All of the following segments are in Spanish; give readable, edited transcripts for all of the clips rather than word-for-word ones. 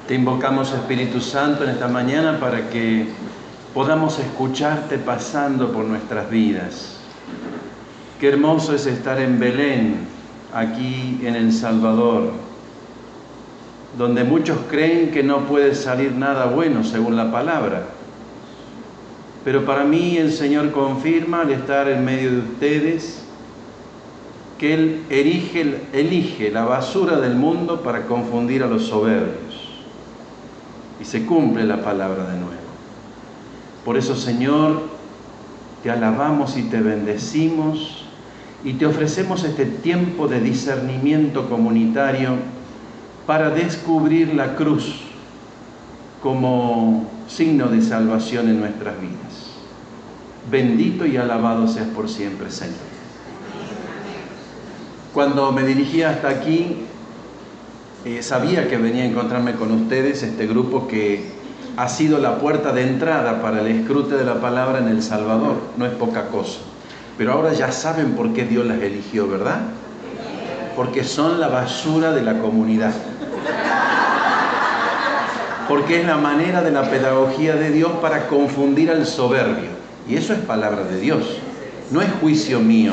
Te invocamos, Espíritu Santo, en esta mañana para que podamos escucharte pasando por nuestras vidas. Qué hermoso es estar en Belén, aquí en El Salvador, donde muchos creen que no puede salir nada bueno según la palabra. Pero para mí el Señor confirma al estar en medio de ustedes que Él elige la basura del mundo para confundir a los soberbios. Y se cumple la palabra de nuevo. Por eso, Señor, te alabamos y te bendecimos y te ofrecemos este tiempo de discernimiento comunitario para descubrir la cruz como signo de salvación en nuestras vidas. Bendito y alabado seas por siempre, Señor. Cuando me dirigía hasta aquí, sabía que venía a encontrarme con ustedes, este grupo que ha sido la puerta de entrada para el escrute de la palabra en El Salvador. No es poca cosa. Pero ahora ya saben por qué Dios las eligió, ¿verdad? Porque son la basura de la comunidad. Porque es la manera de la pedagogía de Dios para confundir al soberbio. Y eso es palabra de Dios. No es juicio mío.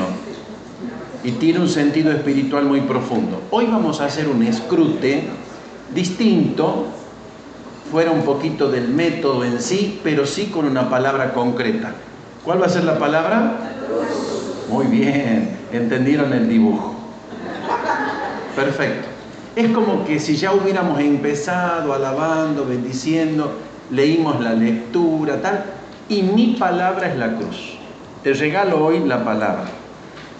Y tiene un sentido espiritual muy profundo. Hoy vamos a hacer un escrute distinto, fuera un poquito del método en sí, pero sí con una palabra concreta. ¿Cuál va a ser la palabra? Muy bien, entendieron el dibujo. Perfecto. Es como que si ya hubiéramos empezado alabando, bendiciendo, leímos la lectura, tal, y mi palabra es la cruz. Te regalo hoy la palabra.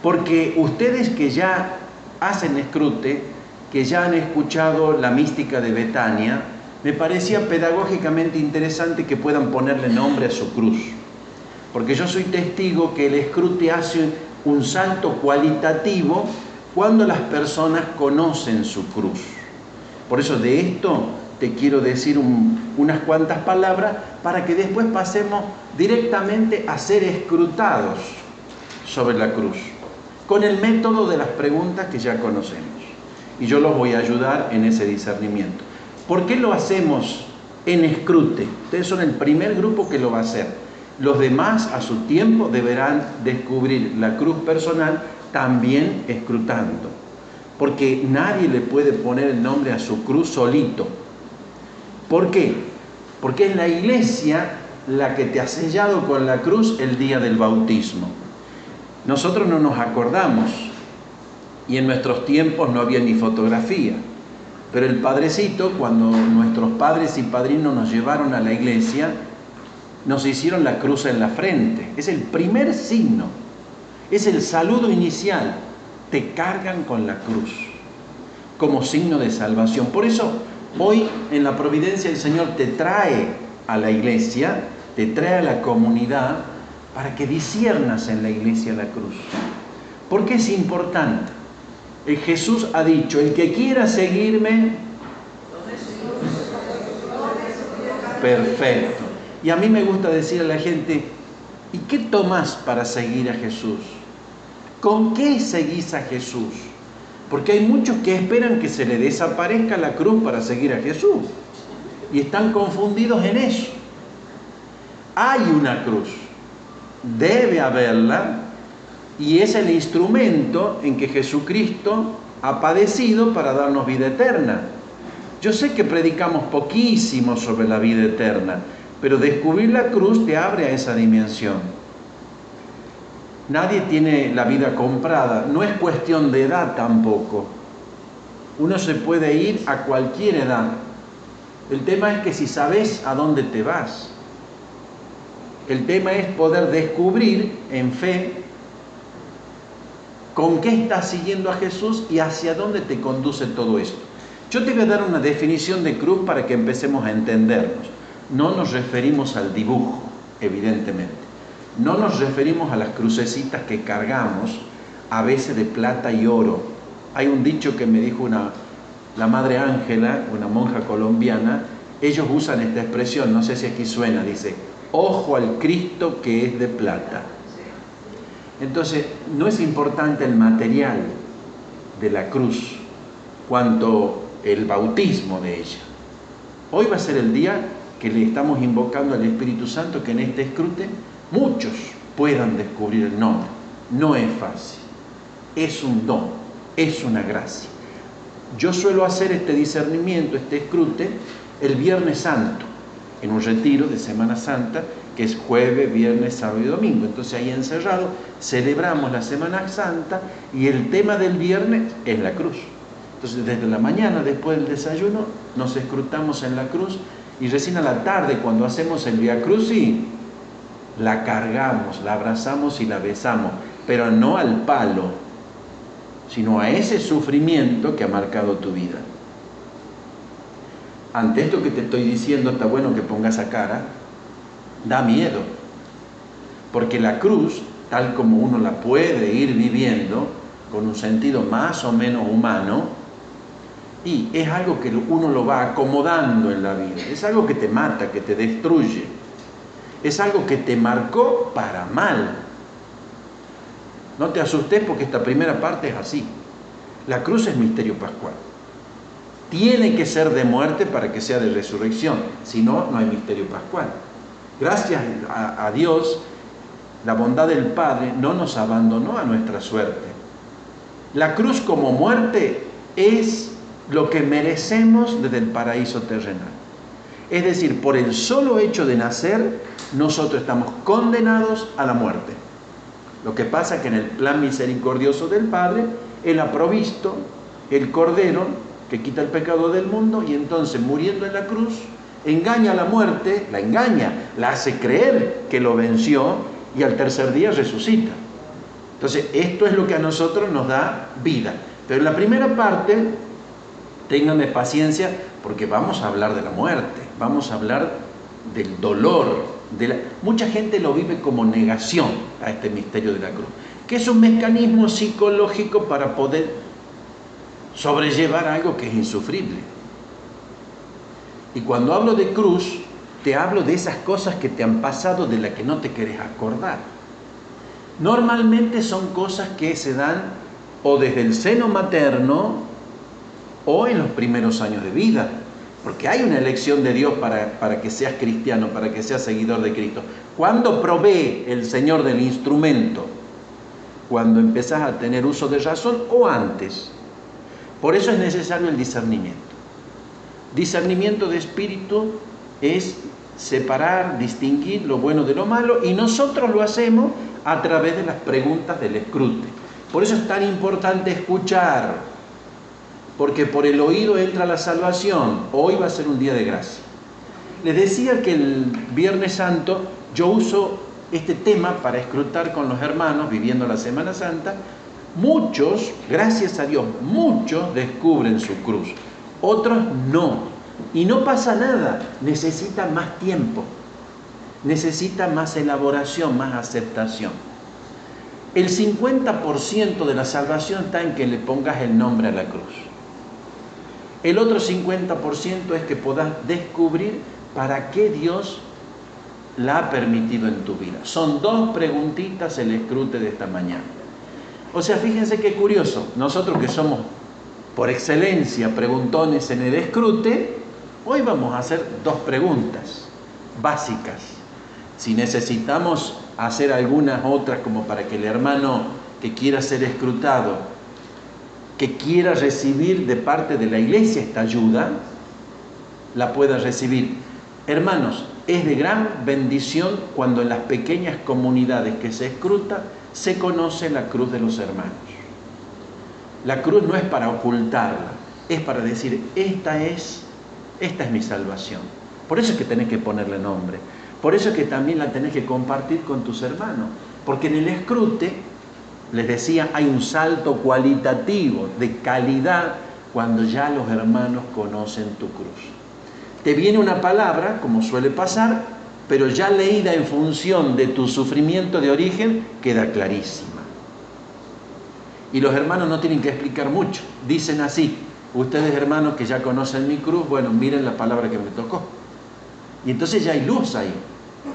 Porque ustedes que ya hacen escrute, que ya han escuchado la mística de Betania, me parecía pedagógicamente interesante que puedan ponerle nombre a su cruz. Porque yo soy testigo que el escrute hace un salto cualitativo cuando las personas conocen su cruz. Por eso de esto te quiero decir unas cuantas palabras para que después pasemos directamente a ser escrutados sobre la cruz, con el método de las preguntas que ya conocemos. Y yo los voy a ayudar en ese discernimiento. ¿Por qué lo hacemos en escrute? Ustedes son el primer grupo que lo va a hacer. Los demás, a su tiempo, deberán descubrir la cruz personal también escrutando. Porque nadie le puede poner el nombre a su cruz solito. ¿Por qué? Porque es la iglesia la que te ha sellado con la cruz el día del bautismo. Nosotros no nos acordamos, y en nuestros tiempos no había ni fotografía, pero el padrecito, cuando nuestros padres y padrinos nos llevaron a la iglesia, nos hicieron la cruz en la frente. Es el primer signo, es el saludo inicial. Te cargan con la cruz como signo de salvación. Por eso hoy en la providencia el Señor te trae a la iglesia, te trae a la comunidad, para que disciernas en la iglesia la cruz. ¿Por qué es importante? Jesús ha dicho, el que quiera seguirme, perfecto. Y a mí me gusta decir a la gente, ¿y qué tomás para seguir a Jesús? ¿Con qué seguís a Jesús? Porque hay muchos que esperan que se le desaparezca la cruz para seguir a Jesús. Y están confundidos en eso. Hay una cruz. Debe haberla, y es el instrumento en que Jesucristo ha padecido para darnos vida eterna. Yo sé que predicamos poquísimo sobre la vida eterna, pero descubrir la cruz te abre a esa dimensión. Nadie tiene la vida comprada, no es cuestión de edad tampoco. Uno se puede ir a cualquier edad. El tema es que si sabes a dónde te vas. El tema es poder descubrir en fe con qué estás siguiendo a Jesús y hacia dónde te conduce todo esto. Yo te voy a dar una definición de cruz para que empecemos a entendernos. No nos referimos al dibujo, evidentemente. No nos referimos a las crucecitas que cargamos, a veces de plata y oro. Hay un dicho que me dijo la Madre Ángela, una monja colombiana. Ellos usan esta expresión, no sé si aquí suena, dice: ojo al Cristo que es de plata. Entonces, no es importante el material de la cruz, cuanto el bautismo de ella. Hoy va a ser el día que le estamos invocando al Espíritu Santo que en este escrute muchos puedan descubrir el nombre. No es fácil, es un don, es una gracia. Yo suelo hacer este discernimiento, este escrute, el Viernes Santo, en un retiro de Semana Santa, que es jueves, viernes, sábado y domingo. Entonces ahí encerrado celebramos la Semana Santa y el tema del viernes es la cruz. Entonces desde la mañana, después del desayuno, nos escrutamos en la cruz y recién a la tarde, cuando hacemos el Vía Crucis, la cargamos, la abrazamos y la besamos, pero no al palo, sino a ese sufrimiento que ha marcado tu vida. Ante esto que te estoy diciendo, está bueno que pongas esa cara, da miedo, porque la cruz, tal como uno la puede ir viviendo, con un sentido más o menos humano, y es algo que uno lo va acomodando en la vida, es algo que te mata, que te destruye, es algo que te marcó para mal. No te asustes porque esta primera parte es así. La cruz es misterio pascual. Tiene que ser de muerte para que sea de resurrección, si no, no hay misterio pascual. Gracias a Dios, la bondad del Padre no nos abandonó a nuestra suerte. La cruz como muerte es lo que merecemos desde el paraíso terrenal. Es decir, por el solo hecho de nacer, nosotros estamos condenados a la muerte. Lo que pasa es que en el plan misericordioso del Padre, Él ha provisto el Cordero que quita el pecado del mundo, y entonces muriendo en la cruz, engaña a la muerte, la engaña, la hace creer que lo venció, y al tercer día resucita. Entonces esto es lo que a nosotros nos da vida. Pero en la primera parte, ténganme paciencia, porque vamos a hablar de la muerte, vamos a hablar del dolor. Mucha gente lo vive como negación a este misterio de la cruz, que es un mecanismo psicológico para poder sobrellevar algo que es insufrible. Y cuando hablo de cruz, te hablo de esas cosas que te han pasado, de las que no te querés acordar. Normalmente son cosas que se dan o desde el seno materno o en los primeros años de vida, porque hay una elección de Dios para que seas cristiano, para que seas seguidor de Cristo. ¿Cuándo provee el Señor del instrumento? Cuando empezás a tener uso de razón o antes. Por eso es necesario el discernimiento. Discernimiento de espíritu es separar, distinguir lo bueno de lo malo, y nosotros lo hacemos a través de las preguntas del escrute. Por eso es tan importante escuchar, porque por el oído entra la salvación. Hoy va a ser un día de gracia. Les decía que el Viernes Santo yo uso este tema para escrutar con los hermanos viviendo la Semana Santa. Muchos, gracias a Dios, muchos descubren su cruz, otros no. Y no pasa nada, necesita más tiempo, necesita más elaboración, más aceptación. El 50% de la salvación está en que le pongas el nombre a la cruz. El otro 50% es que puedas descubrir para qué Dios la ha permitido en tu vida. Son 2 preguntitas el escrute de esta mañana. O sea, fíjense qué curioso. Nosotros que somos por excelencia preguntones en el escrute, hoy vamos a hacer 2 preguntas básicas. Si necesitamos hacer algunas otras como para que el hermano que quiera ser escrutado, que quiera recibir de parte de la iglesia esta ayuda, la pueda recibir. Hermanos, es de gran bendición cuando en las pequeñas comunidades que se escruta se conoce la cruz de los hermanos. La cruz no es para ocultarla, es para decir, esta es mi salvación. Por eso es que tenés que ponerle nombre. Por eso es que también la tenés que compartir con tus hermanos. Porque en el escrute, les decía, hay un salto cualitativo de calidad cuando ya los hermanos conocen tu cruz. Te viene una palabra, como suele pasar, pero ya leída en función de tu sufrimiento de origen, queda clarísima. Y los hermanos no tienen que explicar mucho. Dicen así, ustedes hermanos que ya conocen mi cruz, bueno, miren la palabra que me tocó. Y entonces ya hay luz ahí.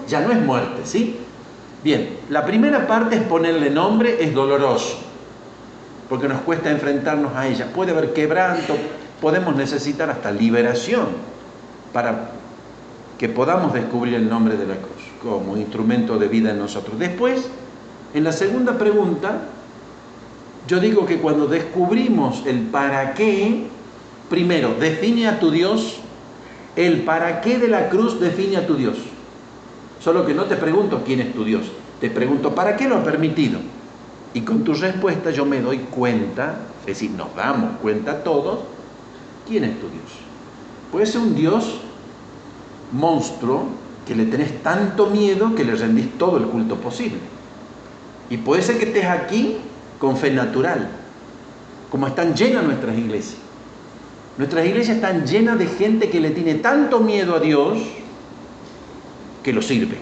Ya no es muerte, ¿sí? Bien, la primera parte es ponerle nombre, es doloroso, porque nos cuesta enfrentarnos a ella. Puede haber quebranto, podemos necesitar hasta liberación. para que podamos descubrir el nombre de la cruz como instrumento de vida en nosotros. Después, en la segunda pregunta, yo digo que cuando descubrimos el para qué, primero, define a tu Dios. El para qué de la cruz define a tu Dios. Solo que no te pregunto quién es tu Dios, te pregunto para qué lo ha permitido. Y con tu respuesta yo me doy cuenta, es decir, nos damos cuenta todos, quién es tu Dios. Puede ser un Dios monstruo que le tenés tanto miedo que le rendís todo el culto posible. Y puede ser que estés aquí con fe natural, como están llenas nuestras iglesias. Nuestras iglesias están llenas de gente que le tiene tanto miedo a Dios que lo sirve,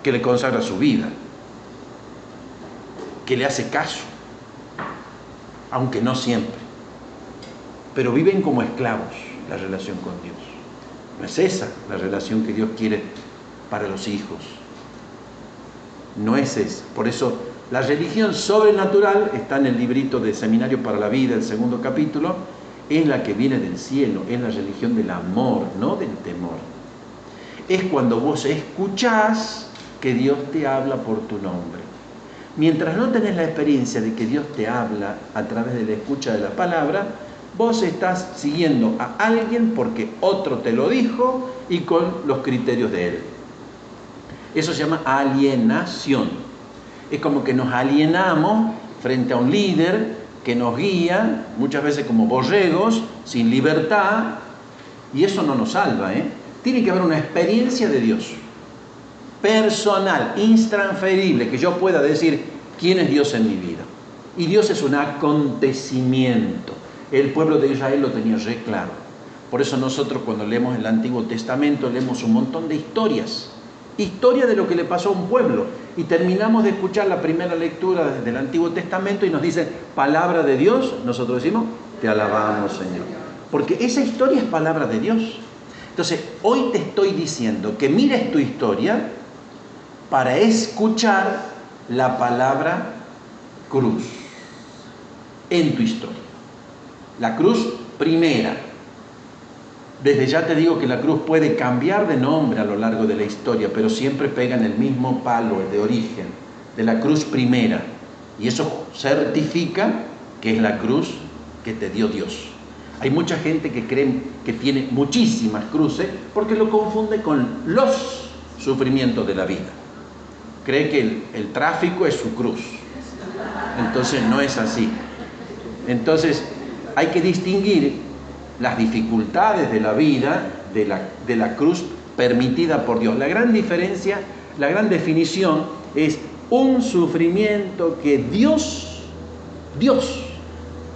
que le consagra su vida, que le hace caso, aunque no siempre. Pero viven como esclavos la relación con Dios. No es esa la relación que Dios quiere para los hijos. No es esa. Por eso la religión sobrenatural está en el librito de Seminario para la Vida, el 2º capítulo, es la que viene del cielo, es la religión del amor, no del temor. Es cuando vos escuchás que Dios te habla por tu nombre. Mientras no tenés la experiencia de que Dios te habla a través de la escucha de la palabra, vos estás siguiendo a alguien porque otro te lo dijo y con los criterios de él. Eso se llama alienación. Es como que nos alienamos frente a un líder que nos guía, muchas veces como borregos, sin libertad, y eso no nos salva, Tiene que haber una experiencia de Dios, personal, intransferible, que yo pueda decir quién es Dios en mi vida. Y Dios es un acontecimiento. El pueblo de Israel lo tenía re claro. Por eso nosotros cuando leemos el Antiguo Testamento leemos un montón de historias. Historia de lo que le pasó a un pueblo. Y terminamos de escuchar la primera lectura del Antiguo Testamento y nos dice, palabra de Dios. Nosotros decimos, te alabamos, Señor. Porque esa historia es palabra de Dios. Entonces, hoy te estoy diciendo que mires tu historia para escuchar la palabra cruz en tu historia. La cruz primera. Desde ya te digo que la cruz puede cambiar de nombre a lo largo de la historia, pero siempre pega en el mismo palo, el de origen, de la cruz primera. Y eso certifica que es la cruz que te dio Dios. Hay mucha gente que cree que tiene muchísimas cruces porque lo confunde con los sufrimientos de la vida. Cree que el tráfico es su cruz. Entonces no es así. Entonces hay que distinguir las dificultades de la vida de la cruz permitida por Dios. La gran diferencia, la gran definición es un sufrimiento que Dios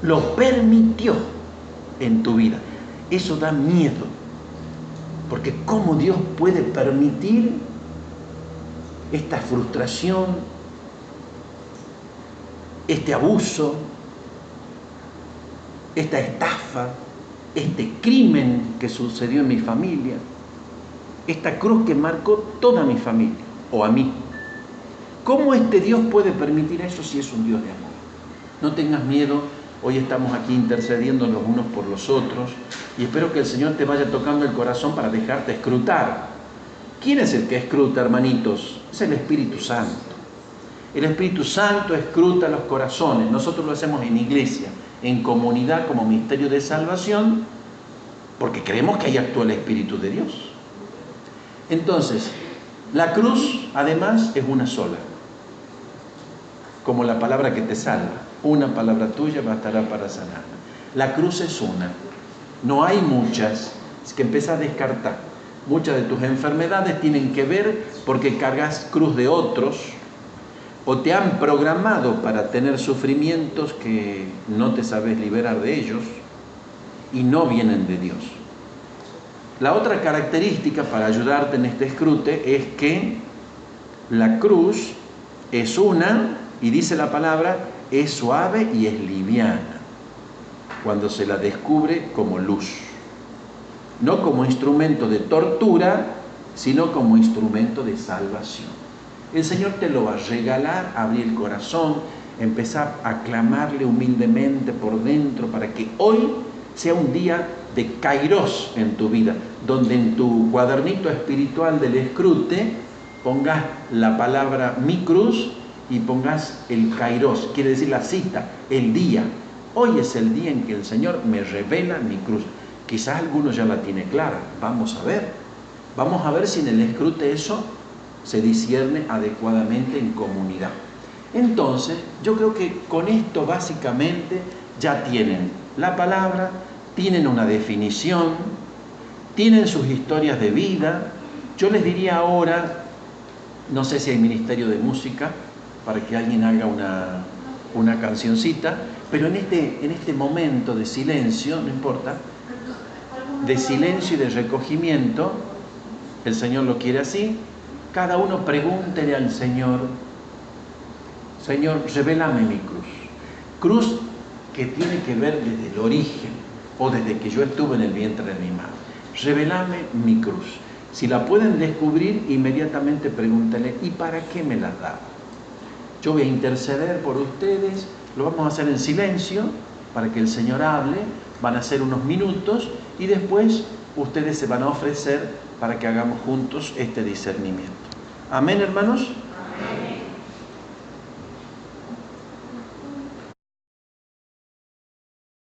lo permitió en tu vida. Eso da miedo, porque ¿cómo Dios puede permitir esta frustración, este abuso, esta estafa, este crimen que sucedió en mi familia, esta cruz que marcó toda mi familia, o a mí? ¿Cómo este Dios puede permitir eso si es un Dios de amor? No tengas miedo, hoy estamos aquí intercediendo los unos por los otros, y espero que el Señor te vaya tocando el corazón para dejarte escrutar. ¿Quién es el que escruta, hermanitos? Es el Espíritu Santo. El Espíritu Santo escruta los corazones. Nosotros lo hacemos en iglesia, en comunidad como misterio de salvación, porque creemos que ahí actúa el Espíritu de Dios. Entonces, la cruz además es una sola, como la palabra que te salva. Una palabra tuya bastará para sanar. La cruz es una, no hay muchas. Es que empieza a descartar. Muchas de tus enfermedades tienen que ver porque cargas cruz de otros, o te han programado para tener sufrimientos que no te sabes liberar de ellos y no vienen de Dios. La otra característica para ayudarte en este escrute es que la cruz es una, y dice la palabra, es suave y es liviana cuando se la descubre como luz. No como instrumento de tortura, sino como instrumento de salvación. El Señor te lo va a regalar, abrir el corazón, empezar a clamarle humildemente por dentro para que hoy sea un día de kairos en tu vida, donde en tu cuadernito espiritual del escrute pongas la palabra mi cruz y pongas el kairos, quiere decir la cita, el día. Hoy es el día en que el Señor me revela mi cruz. Quizás alguno ya la tiene clara, vamos a ver. Vamos a ver si en el escrute eso se discierne adecuadamente en comunidad. Entonces, yo creo que con esto básicamente ya tienen la palabra, tienen una definición, tienen sus historias de vida. Yo les diría ahora, no sé si hay ministerio de música para que alguien haga una cancioncita, pero en este momento de silencio, no importa, de silencio y de recogimiento, el Señor lo quiere así, cada uno pregúntele al Señor, Señor, revélame mi cruz. Cruz que tiene que ver desde el origen o desde que yo estuve en el vientre de mi madre. Revélame mi cruz. Si la pueden descubrir, inmediatamente pregúntale, ¿y para qué me la da? Yo voy a interceder por ustedes, lo vamos a hacer en silencio para que el Señor hable, van a ser unos minutos y después ustedes se van a ofrecer para que hagamos juntos este discernimiento. Amén, hermanos.